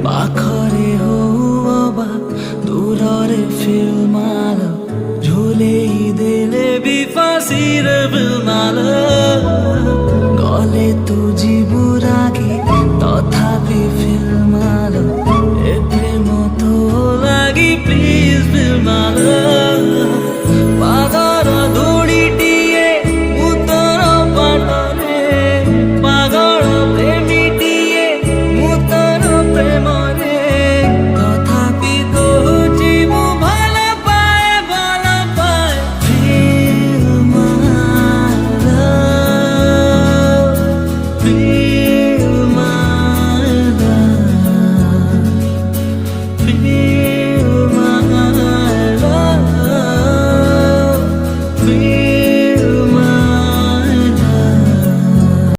ପାଖରେ ହଉ ଅବାକ୍ ଦୂରରେ ଫିଲ୍ ମାଲ ଝୁଲେଇ ଦେଲେ ବି ଫାଶୀର ବିଲ୍ ମାଲ ଗଲେ ତୁ ଯିବୁ